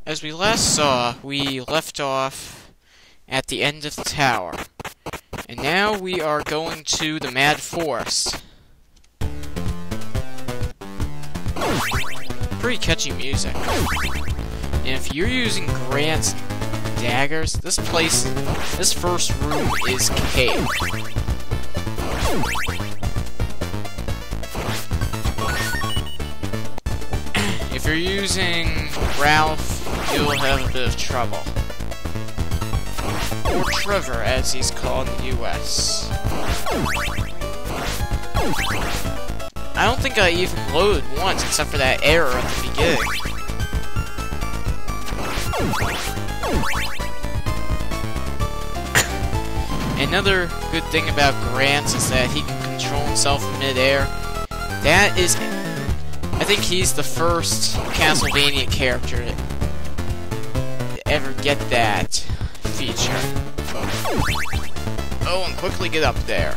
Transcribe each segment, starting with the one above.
as we last saw, we left off at the end of the tower. And now we are going to the Mad Forest. Pretty catchy music. And if you're using Grant's daggers, this first room is cave. If you're using Ralph, you'll have a bit of trouble. Or Trevor, as he's called in the US. I don't think I even loaded once, except for that error at the beginning. Another good thing about Grant is that he can control himself in mid-air. That is... I think he's the first Castlevania character to ever get that feature. Oh, and quickly get up there.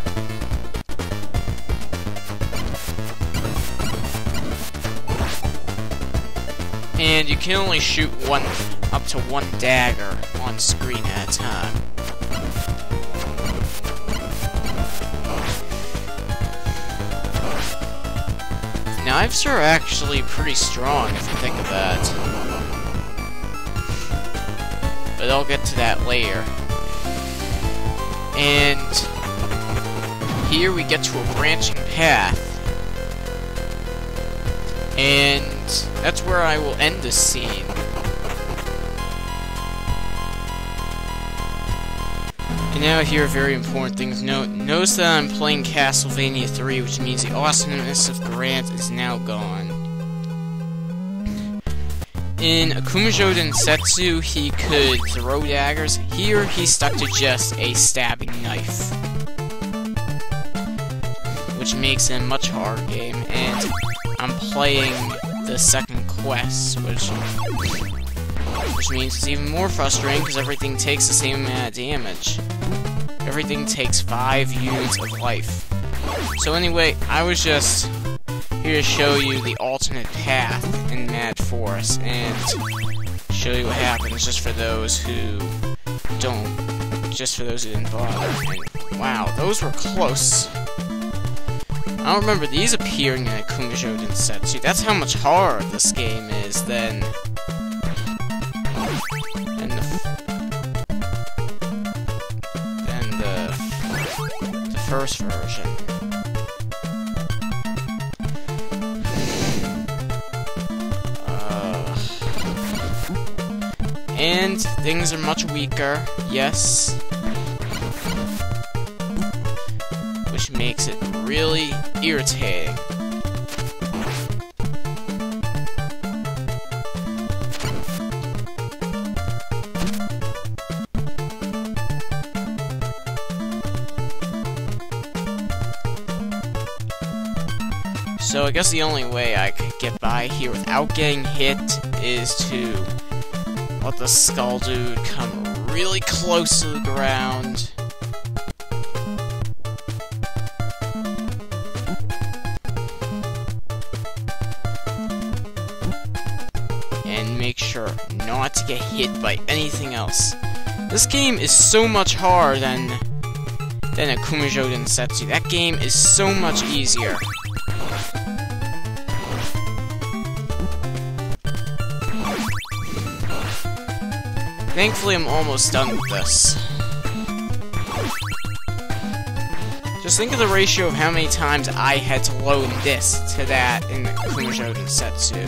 And you can only shoot up to one dagger on screen at a time. Knives are actually pretty strong if you think of that. But I'll get to that later. And here we get to a branching path. And that's where I will end this scene. And now here are very important things. Notice that I'm playing Castlevania 3, which means the awesomeness of Grant is now gone. In Akumajou Densetsu, he could throw daggers. Here, he's stuck to just a stabbing knife, which makes it a much harder game. And I'm playing the second quest, which means it's even more frustrating because everything takes the same amount of damage. Everything takes 5 units of life. So anyway, I was just here to show you the alternate path in Mad Forest and show you what happens just for those who didn't bother. And wow, those were close. I don't remember these appearing in Akumajou Densetsu. That's how much harder this game is than the first version. And things are much weaker, yes. Which makes it really irritating. So I guess the only way I could get by here without getting hit is to let the skull dude come really close to the ground. And make sure not to get hit by anything else. This game is so much harder than Akumajou Densetsu. That game is so much easier. Thankfully, I'm almost done with this. Just think of the ratio of how many times I had to load this to that in Akumajou Densetsu.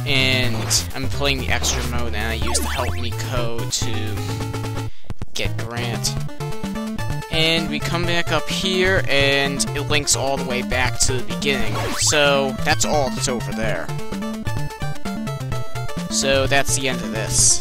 And I'm playing the extra mode, and I use the help me code to get Grant. And we come back up here, and it links all the way back to the beginning. So, that's all that's over there. So that's the end of this.